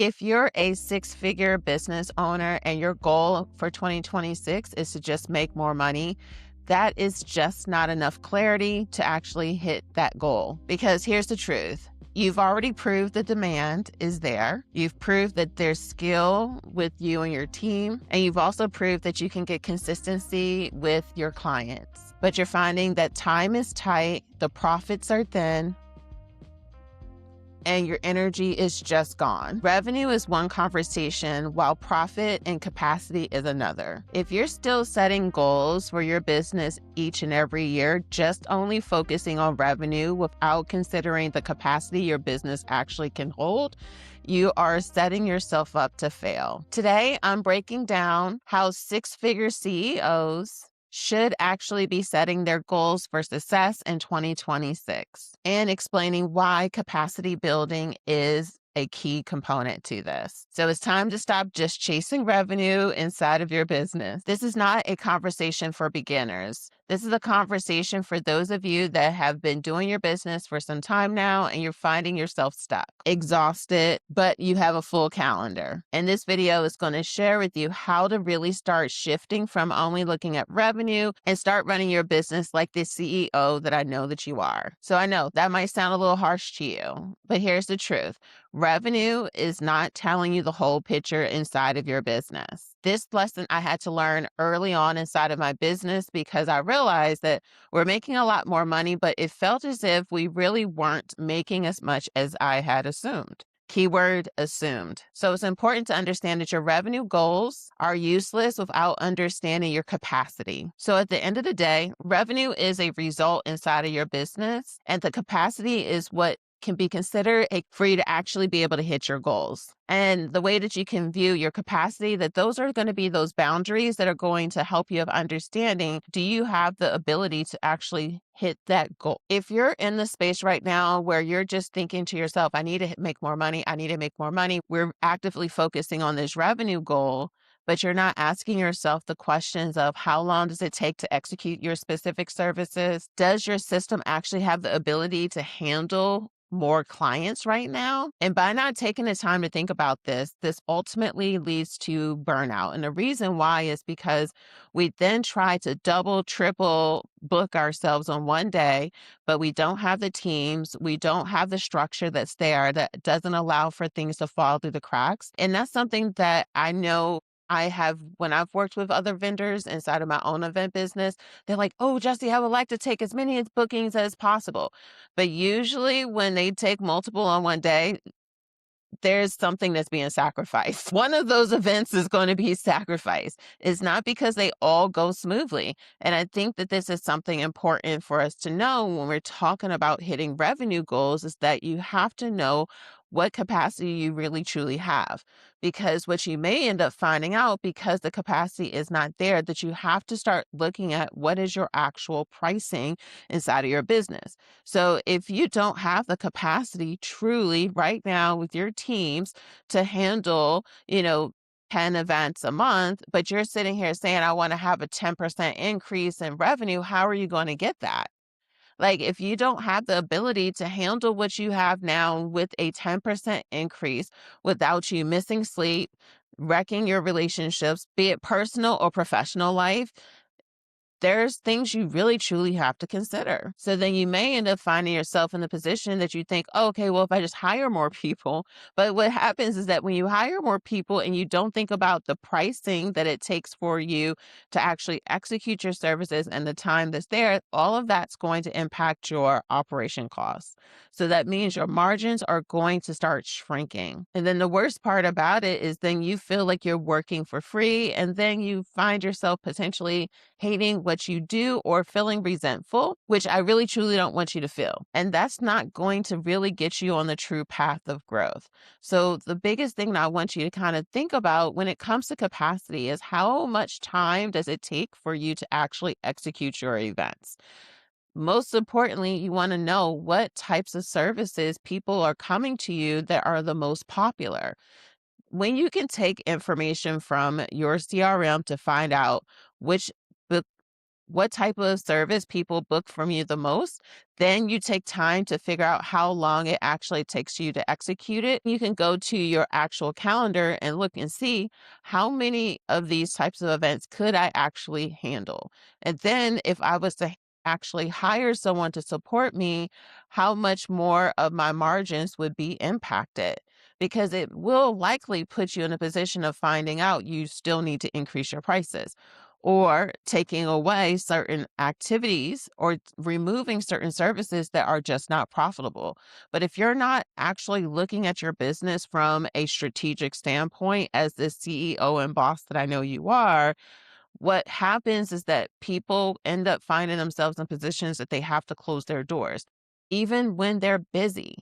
If you're a six-figure business owner and your goal for 2026 is to just make more money, that is just not enough clarity to actually hit that goal. Because here's the truth. You've already proved the demand is there. You've proved that there's skill with you and your team. And you've also proved that you can get consistency with your clients. But you're finding that time is tight, the profits are thin, and your energy is just gone. Revenue is one conversation, while profit and capacity is another. If you're still setting goals for your business each and every year, just only focusing on revenue without considering the capacity your business actually can hold, you are setting yourself up to fail. Today, I'm breaking down how six-figure CEOs should actually be setting their goals for success in 2026 and explaining why capacity building is a key component to this. So it's time to stop just chasing revenue inside of your business. This is not a conversation for beginners. This is a conversation for those of you that have been doing your business for some time now and you're finding yourself stuck, exhausted, but you have a full calendar. And this video is going to share with you how to really start shifting from only looking at revenue and start running your business like the CEO that I know that you are. So I know that might sound a little harsh to you, but here's the truth. Revenue is not telling you the whole picture inside of your business. This lesson I had to learn early on inside of my business because I realized that we're making a lot more money, but it felt as if we really weren't making as much as I had assumed. Keyword assumed. So it's important to understand that your revenue goals are useless without understanding your capacity. So at the end of the day, revenue is a result inside of your business, and the capacity is what can be considered for you to actually be able to hit your goals. And the way that you can view your capacity, that those are going to be those boundaries that are going to help you of understanding, do you have the ability to actually hit that goal? If you're in the space right now where you're just thinking to yourself, I need to make more money, I need to make more money, we're actively focusing on this revenue goal, but you're not asking yourself the questions of how long does it take to execute your specific services? Does your system actually have the ability to handle more clients right now? And by not taking the time to think about this ultimately leads to burnout. And the reason why is because we then try to double, triple book ourselves on one day, but we don't have the teams, we don't have the structure that's there that doesn't allow for things to fall through the cracks. And that's something that I know I have, when I've worked with other vendors inside of my own event business, they're like, oh, Jesse, I would like to take as many bookings as possible. But usually when they take multiple on one day, there's something that's being sacrificed. One of those events is going to be sacrificed. It's not because they all go smoothly. And I think that this is something important for us to know when we're talking about hitting revenue goals, is that you have to know what capacity you really truly have. Because what you may end up finding out, because the capacity is not there, that you have to start looking at what is your actual pricing inside of your business. So if you don't have the capacity truly right now with your teams to handle, 10 events a month, but you're sitting here saying, I want to have a 10% increase in revenue, how are you going to get that? Like, if you don't have the ability to handle what you have now with a 10% increase without you missing sleep, wrecking your relationships, be it personal or professional life, there's things you really truly have to consider. So then you may end up finding yourself in the position that you think, oh, okay, well, if I just hire more people. But what happens is that when you hire more people and you don't think about the pricing that it takes for you to actually execute your services and the time that's there, all of that's going to impact your operation costs. So that means your margins are going to start shrinking. And then the worst part about it is then you feel like you're working for free, and then you find yourself potentially hating what you do or feeling resentful, which I really truly don't want you to feel. And that's not going to really get you on the true path of growth. So the biggest thing that I want you to kind of think about when it comes to capacity is how much time does it take for you to actually execute your events? Most importantly, you want to know what types of services people are coming to you that are the most popular. When you can take information from your CRM to find out which what type of service people book from you the most. Then you take time to figure out how long it actually takes you to execute it. You can go to your actual calendar and look and see how many of these types of events could I actually handle. And then if I was to actually hire someone to support me, how much more of my margins would be impacted? Because it will likely put you in a position of finding out you still need to increase your prices or taking away certain activities or removing certain services that are just not profitable. But if you're not actually looking at your business from a strategic standpoint as the CEO and boss that I know you are, what happens is that people end up finding themselves in positions that they have to close their doors, even when they're busy.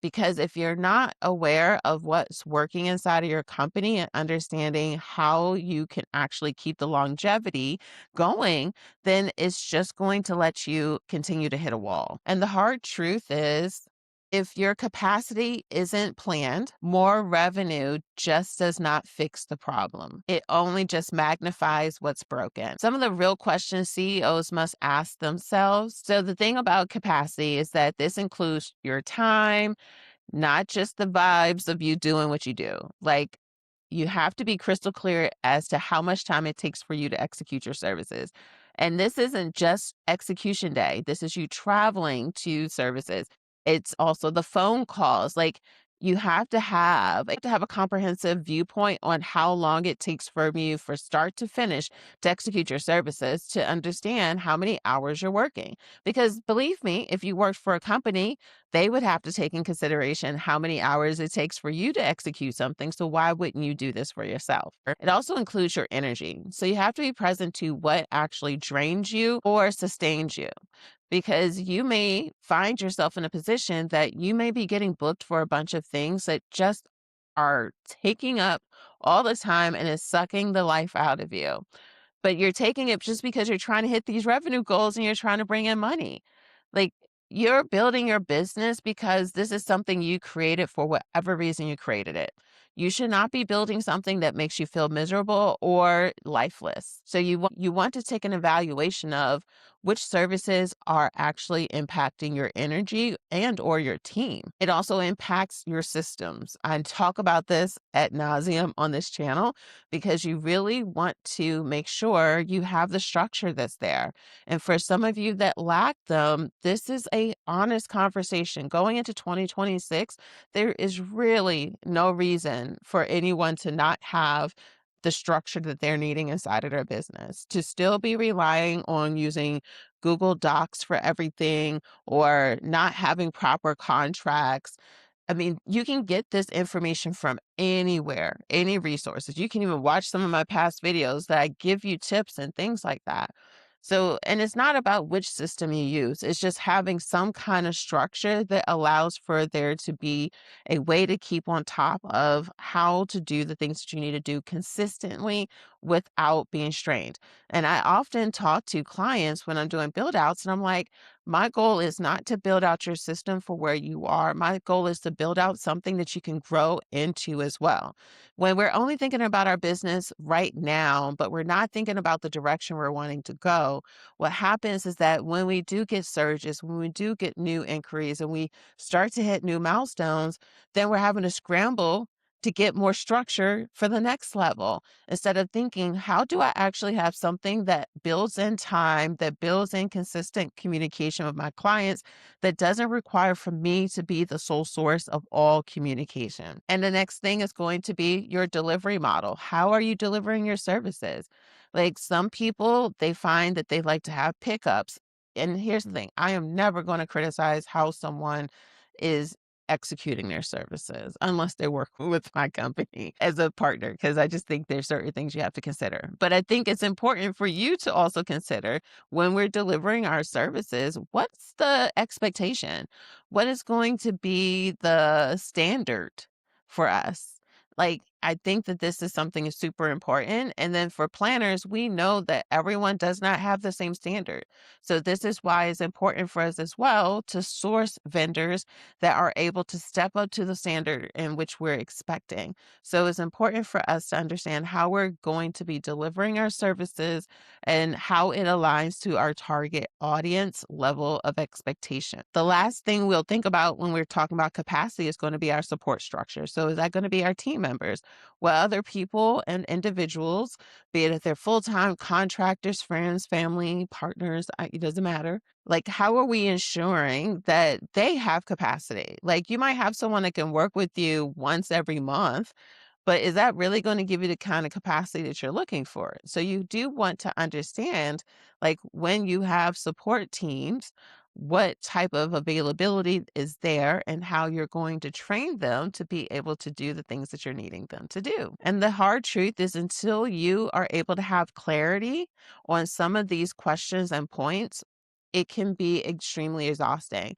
Because if you're not aware of what's working inside of your company and understanding how you can actually keep the longevity going, then it's just going to let you continue to hit a wall. And the hard truth is, if your capacity isn't planned, more revenue just does not fix the problem. It only just magnifies what's broken. Some of the real questions CEOs must ask themselves. So, the thing about capacity is that this includes your time, not just the vibes of you doing what you do. Like, you have to be crystal clear as to how much time it takes for you to execute your services. And this isn't just execution day, this is you traveling to services. It's also the phone calls. Like, you have to have a comprehensive viewpoint on how long it takes from you for start to finish to execute your services to understand how many hours you're working. Because believe me, if you worked for a company, they would have to take in consideration how many hours it takes for you to execute something. So why wouldn't you do this for yourself? It also includes your energy. So you have to be present to what actually drains you or sustains you. Because you may find yourself in a position that you may be getting booked for a bunch of things that just are taking up all the time and is sucking the life out of you, but you're taking it just because you're trying to hit these revenue goals and you're trying to bring in money. Like, you're building your business because this is something you created for whatever reason you created it. You should not be building something that makes you feel miserable or lifeless. So you want to take an evaluation of which services are actually impacting your energy and or your team. It also impacts your systems. I talk about this ad nauseum on this channel because you really want to make sure you have the structure that's there. And for some of you that lack them, this is a honest conversation. Going into 2026, there is really no reason for anyone to not have the structure that they're needing inside of their business, to still be relying on using Google Docs for everything or not having proper contracts. I mean, you can get this information from anywhere, any resources. You can even watch some of my past videos that I give you tips and things like that. So, and it's not about which system you use, it's just having some kind of structure that allows for there to be a way to keep on top of how to do the things that you need to do consistently without being strained. And I often talk to clients when I'm doing build outs, and I'm like, my goal is not to build out your system for where you are. My goal is to build out something that you can grow into as well. When we're only thinking about our business right now, but we're not thinking about the direction we're wanting to go, what happens is that when we do get surges, when we do get new inquiries and we start to hit new milestones, then we're having to scramble to get more structure for the next level instead of thinking, how do I actually have something that builds in time, that builds in consistent communication with my clients, that doesn't require for me to be the sole source of all communication? And the next thing is going to be your delivery model. How are you delivering your services? Like, some people, they find that they like to have pickups. And here's the thing, I am never going to criticize how someone is executing their services unless they're working with my company as a partner, because I just think there's certain things you have to consider. But I think it's important for you to also consider when we're delivering our services, what's the expectation? What is going to be the standard for us? Like, I think that this is something super important. And then for planners, we know that everyone does not have the same standard. So this is why it's important for us as well to source vendors that are able to step up to the standard in which we're expecting. So it's important for us to understand how we're going to be delivering our services and how it aligns to our target audience level of expectation. The last thing we'll think about when we're talking about capacity is going to be our support structure. So is that going to be our team members? What other people and individuals, be it if they're full-time contractors, friends, family, partners, it doesn't matter. Like, how are we ensuring that they have capacity? Like, you might have someone that can work with you once every month, but is that really going to give you the kind of capacity that you're looking for? So you do want to understand, like when you have support teams, what type of availability is there and how you're going to train them to be able to do the things that you're needing them to do. And the hard truth is until you are able to have clarity on some of these questions and points, it can be extremely exhausting.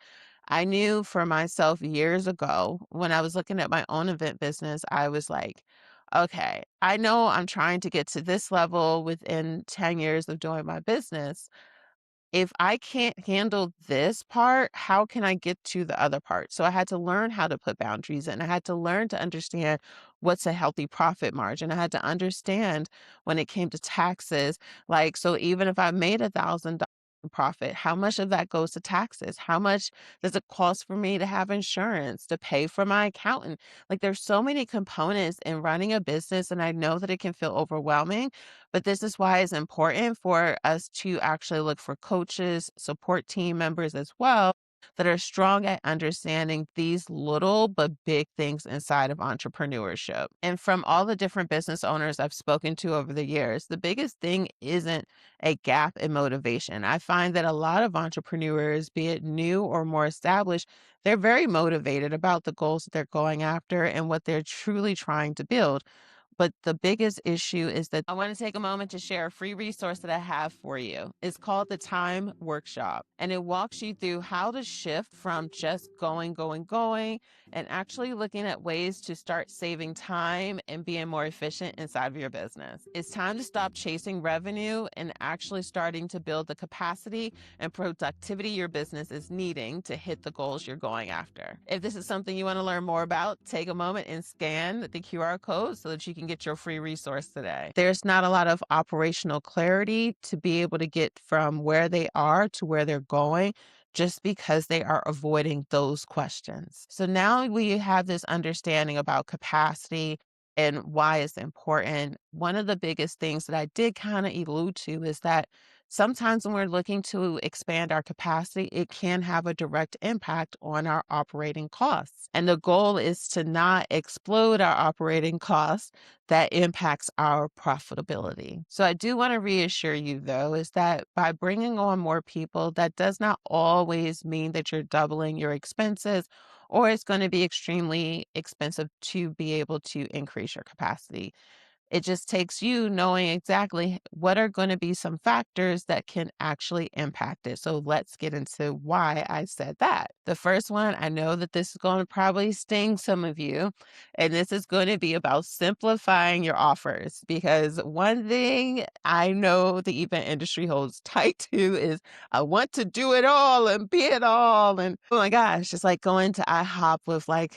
I knew for myself years ago when I was looking at my own event business, I was like, okay, I know I'm trying to get to this level within 10 years of doing my business. If I can't handle this part, how can I get to the other part? So I had to learn how to put boundaries and I had to learn to understand what's a healthy profit margin. I had to understand when it came to taxes, like, so even if I made $1,000 profit, how much of that goes to taxes? How much does it cost for me to have insurance, to pay for my accountant? Like, there's so many components in running a business, and I know that it can feel overwhelming, but this is why it's important for us to actually look for coaches, support team members as well that are strong at understanding these little but big things inside of entrepreneurship. And from all the different business owners I've spoken to over the years, the biggest thing isn't a gap in motivation. I find that a lot of entrepreneurs, be it new or more established, they're very motivated about the goals that they're going after and what they're truly trying to build. But the biggest issue is that I want to take a moment to share a free resource that I have for you. It's called the Time Workshop, and it walks you through how to shift from just going, and actually looking at ways to start saving time and being more efficient inside of your business. It's time to stop chasing revenue and actually starting to build the capacity and productivity your business is needing to hit the goals you're going after. If this is something you want to learn more about, take a moment and scan the QR code so that you can get your free resource today. There's not a lot of operational clarity to be able to get from where they are to where they're going just because they are avoiding those questions. So now we have this understanding about capacity and why it's important. One of the biggest things that I did kind of allude to is that sometimes when we're looking to expand our capacity, it can have a direct impact on our operating costs. And the goal is to not explode our operating costs that impacts our profitability. So I do want to reassure you, though, is that by bringing on more people, that does not always mean that you're doubling your expenses or it's going to be extremely expensive to be able to increase your capacity. It just takes you knowing exactly what are going to be some factors that can actually impact it. So let's get into why I said that. The first one, I know that this is going to probably sting some of you, and this is going to be about simplifying your offers because one thing I know the event industry holds tight to is I want to do it all and be it all. And oh my gosh, it's like going to IHOP with like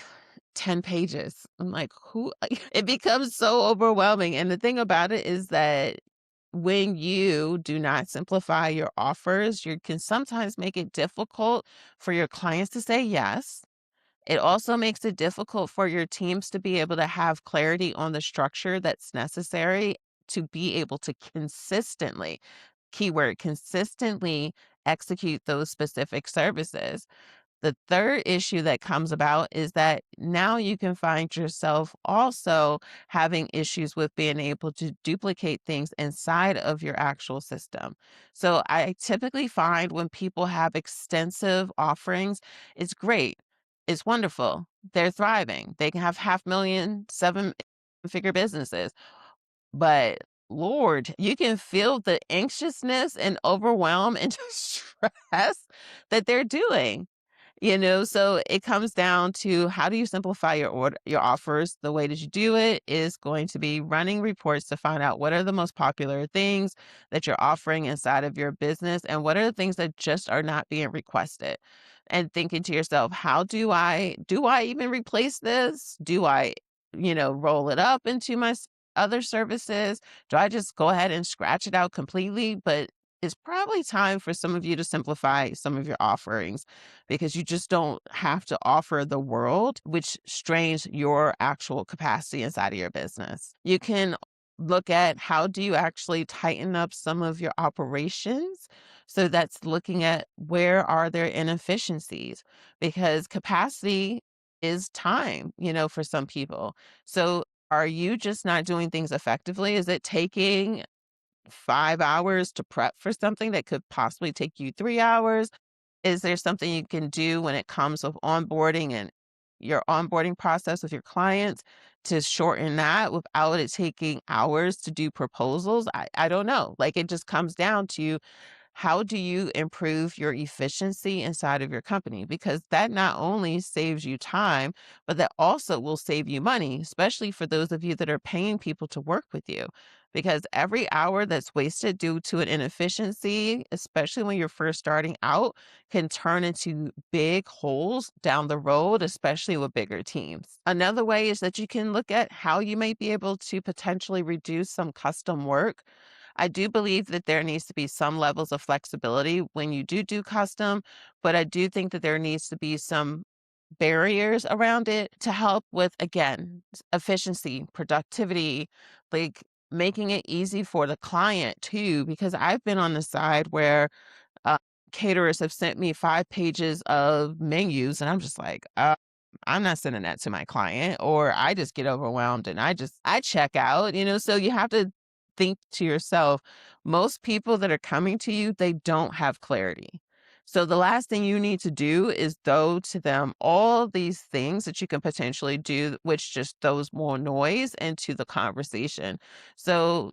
10 pages. I'm like, who? It becomes so overwhelming. And the thing about it is that when you do not simplify your offers, you can sometimes make it difficult for your clients to say yes. It also makes it difficult for your teams to be able to have clarity on the structure that's necessary to be able to consistently, keyword, consistently execute those specific services. The third issue that comes about is that now you can find yourself also having issues with being able to duplicate things inside of your actual system. So I typically find when people have extensive offerings, it's great. It's wonderful. They're thriving. They can have 500,000, seven-figure businesses. But Lord, you can feel the anxiousness and overwhelm and stress that they're doing. So it comes down to how do you simplify your offers? The way that you do it is going to be running reports to find out what are the most popular things that you're offering inside of your business and what are the things that just are not being requested. And thinking to yourself, how do I even replace this? Do I, roll it up into my other services? Do I just go ahead and scratch it out completely? But it's probably time for some of you to simplify some of your offerings because you just don't have to offer the world, which strains your actual capacity inside of your business. You can look at how do you actually tighten up some of your operations. So that's looking at where are there inefficiencies because capacity is time, for some people. So are you just not doing things effectively? Is it taking 5 hours to prep for something that could possibly take you 3 hours? Is there something you can do when it comes with onboarding and your onboarding process with your clients to shorten that without it taking hours to do proposals? I don't know. Like it just comes down to how do you improve your efficiency inside of your company? Because that not only saves you time, but that also will save you money, especially for those of you that are paying people to work with you. Because every hour that's wasted due to an inefficiency, especially when you're first starting out, can turn into big holes down the road, especially with bigger teams. Another way is that you can look at how you may be able to potentially reduce some custom work. I do believe that there needs to be some levels of flexibility when you do custom, but I do think that there needs to be some barriers around it to help with, again, efficiency, productivity, like making it easy for the client too, because I've been on the side where uh, caterers have sent me 5 pages of menus, and I'm just like, I'm not sending that to my client, or I just get overwhelmed and I check out, so you have to think to yourself, most people that are coming to you, they don't have clarity. So the last thing you need to do is throw to them all these things that you can potentially do, which just throws more noise into the conversation. So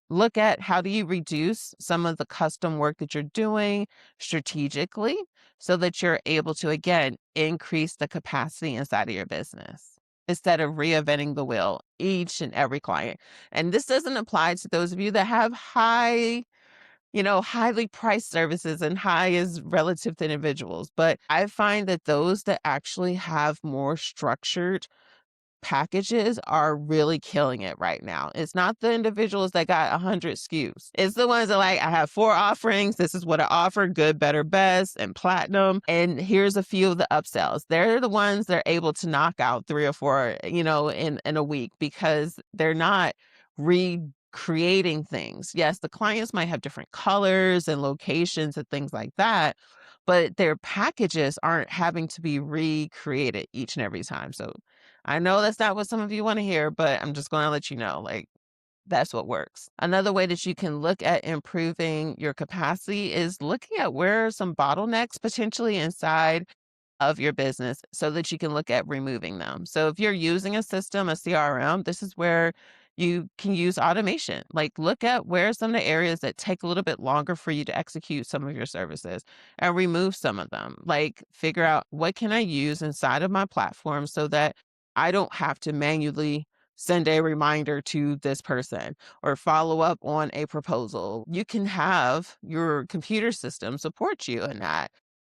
look at how do you reduce some of the custom work that you're doing strategically so that you're able to, again, increase the capacity inside of your business instead of reinventing the wheel each and every client. And this doesn't apply to those of you that have highly priced services and high is relative to individuals. But I find that those that actually have more structured packages are really killing it right now. It's not the individuals that got 100 SKUs. It's the ones that like, I have 4 offerings. This is what I offer, good, better, best, and platinum. And here's a few of the upsells. They're the ones that are able to knock out 3 or 4, in a week because they're not recreating things. Yes, the clients might have different colors and locations and things like that, but their packages aren't having to be recreated each and every time. So I know that's not what some of you want to hear, but I'm just going to let you know, like, that's what works. Another way that you can look at improving your capacity is looking at where are some bottlenecks potentially inside of your business so that you can look at removing them. So if you're using a system, a CRM, this is where you can use automation. Like look at where are some of the areas that take a little bit longer for you to execute some of your services and remove some of them. Like figure out what can I use inside of my platform so that I don't have to manually send a reminder to this person or follow up on a proposal. You can have your computer system support you in that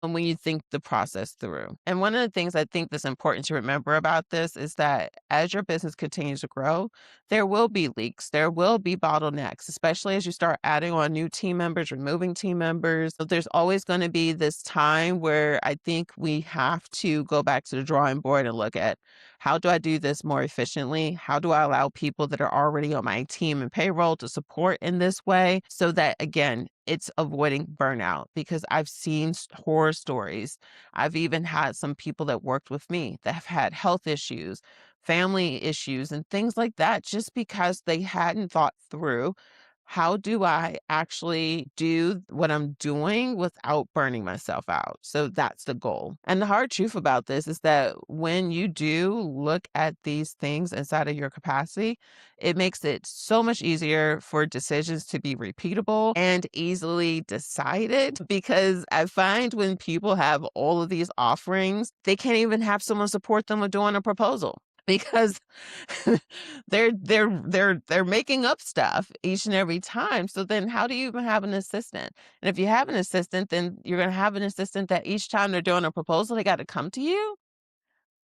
and when you think the process through. And one of the things I think that's important to remember about this is that as your business continues to grow, there will be leaks, there will be bottlenecks, especially as you start adding on new team members, removing team members. So there's always going to be this time where I think we have to go back to the drawing board and look at how do I do this more efficiently? How do I allow people that are already on my team and payroll to support in this way so that, again, it's avoiding burnout because I've seen horror stories. I've even had some people that worked with me that have had health issues, family issues, and things like that just because they hadn't thought through how do I actually do what I'm doing without burning myself out? So that's the goal. And the hard truth about this is that when you do look at these things inside of your capacity, it makes it so much easier for decisions to be repeatable and easily decided. Because I find when people have all of these offerings, they can't even have someone support them with doing a proposal because they're making up stuff each and every time. So then how do you even have an assistant? And if you have an assistant, then you're going to have an assistant that each time they're doing a proposal, they got to come to you.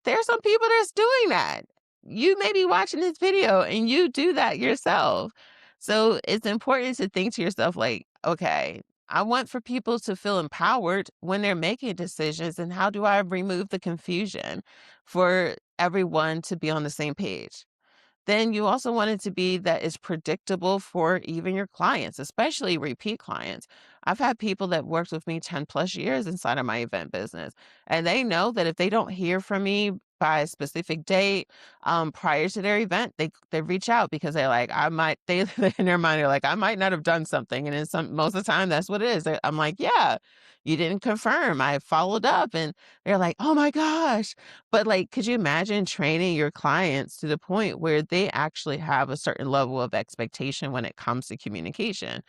There's some people that's doing that. You may be watching this video and you do that yourself. So it's important to think to yourself, like, okay, I want for people to feel empowered when they're making decisions. And how do I remove the confusion for everyone to be on the same page? Then you also want it to be that is predictable for even your clients, especially repeat clients. I've had people that worked with me 10 plus years inside of my event business, and they know that if they don't hear from me by a specific date prior to their event, they reach out because they're like, I might, they in their mind are like, I might not have done something. And in some most of the time, that's what it is. I'm like, yeah, you didn't confirm. I followed up. And they're like, oh my gosh. But like, could you imagine training your clients to the point where they actually have a certain level of expectation when it comes to communication?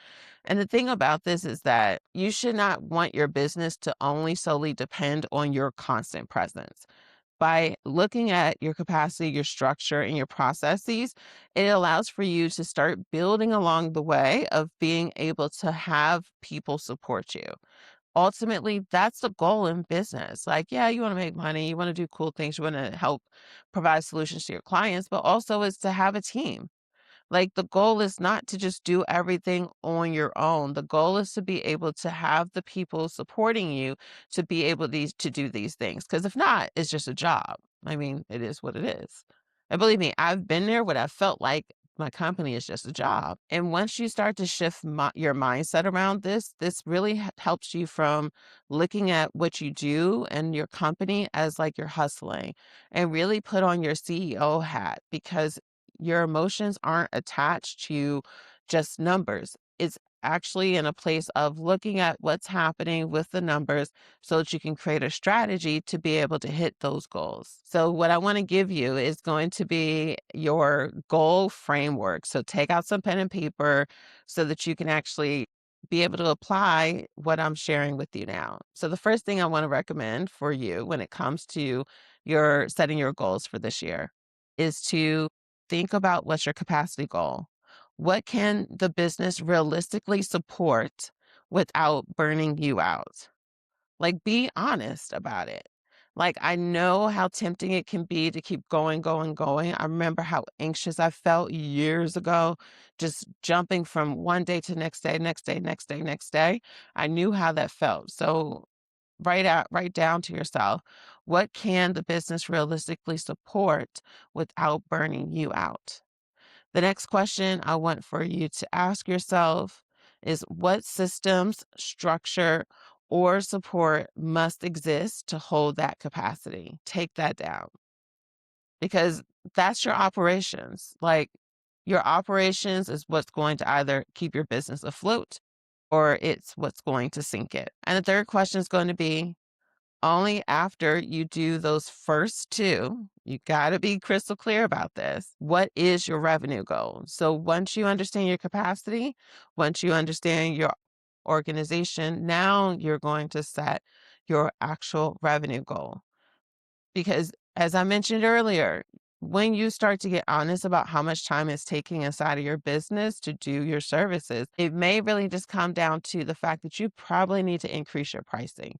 And the thing about this is that you should not want your business to only solely depend on your constant presence. By looking at your capacity, your structure, and your processes, it allows for you to start building along the way of being able to have people support you. Ultimately, that's the goal in business. Like, yeah, you want to make money, you want to do cool things, you want to help provide solutions to your clients, but also is to have a team. Like, the goal is not to just do everything on your own. The goal is to be able to have the people supporting you to be able to do these things. Because if not, it's just a job. I mean, it is what it is. And believe me, I've been there when I felt like my company is just a job. And once you start to shift your mindset around this really helps you from looking at what you do and your company as like you're hustling, and really put on your CEO hat, because your emotions aren't attached to just numbers. It's actually in a place of looking at what's happening with the numbers so that you can create a strategy to be able to hit those goals. So, what I want to give you is going to be your goal framework. So, take out some pen and paper so that you can actually be able to apply what I'm sharing with you now. So, the first thing I want to recommend for you when it comes to your setting your goals for this year is to think about what's your capacity goal. What can the business realistically support without burning you out? Like, be honest about it. Like, I know how tempting it can be to keep going, going, going. I remember how anxious I felt years ago, just jumping from one day to next day, next day, next day, next day. I knew how that felt. So write down to yourself, what can the business realistically support without burning you out? The next question I want for you to ask yourself is, what systems, structure, or support must exist to hold that capacity? Take that down, because that's your operations. Like, your operations is what's going to either keep your business afloat or it's what's going to sink it. And the third question is going to be, only after you do those first two, you got to be crystal clear about this. What is your revenue goal? So once you understand your capacity, once you understand your organization, now you're going to set your actual revenue goal. Because as I mentioned earlier, when you start to get honest about how much time it's taking inside of your business to do your services, it may really just come down to the fact that you probably need to increase your pricing.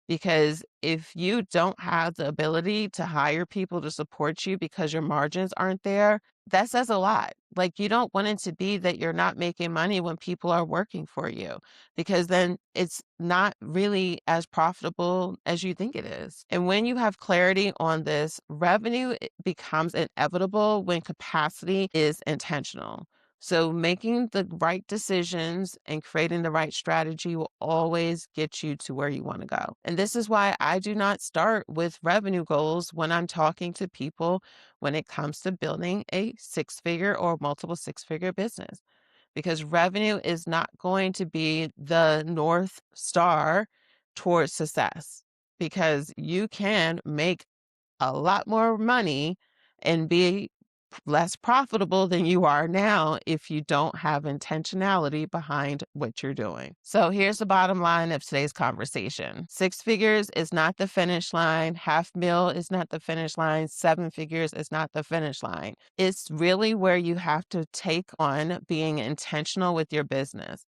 Because if you don't have the ability to hire people to support you because your margins aren't there, that says a lot. Like, you don't want it to be that you're not making money when people are working for you, because then it's not really as profitable as you think it is. And when you have clarity on this, revenue becomes inevitable when capacity is intentional. So making the right decisions and creating the right strategy will always get you to where you want to go. And this is why I do not start with revenue goals when I'm talking to people when it comes to building a six-figure or multiple six-figure business. because revenue is not going to be the North Star towards success, because you can make a lot more money and be less profitable than you are now if you don't have intentionality behind what you're doing. So here's the bottom line of today's conversation. 6 figures is not the finish line. $500,000 is not the finish line. 7 figures is not the finish line. It's really where you have to take on being intentional with your business,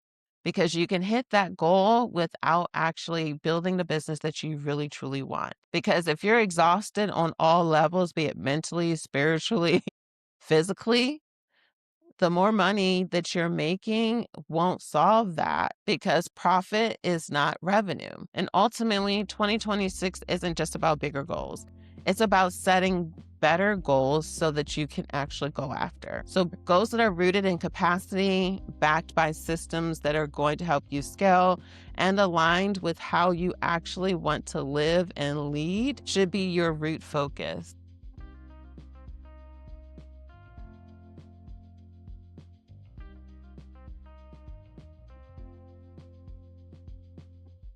because you can hit that goal without actually building the business that you really truly want. Because if you're exhausted on all levels, be it mentally, spiritually, physically, the more money that you're making won't solve that, because profit is not revenue. And ultimately, 2026 isn't just about bigger goals. It's about setting better goals so that you can actually go after. So goals that are rooted in capacity, backed by systems that are going to help you scale, and aligned with how you actually want to live and lead should be your root focus.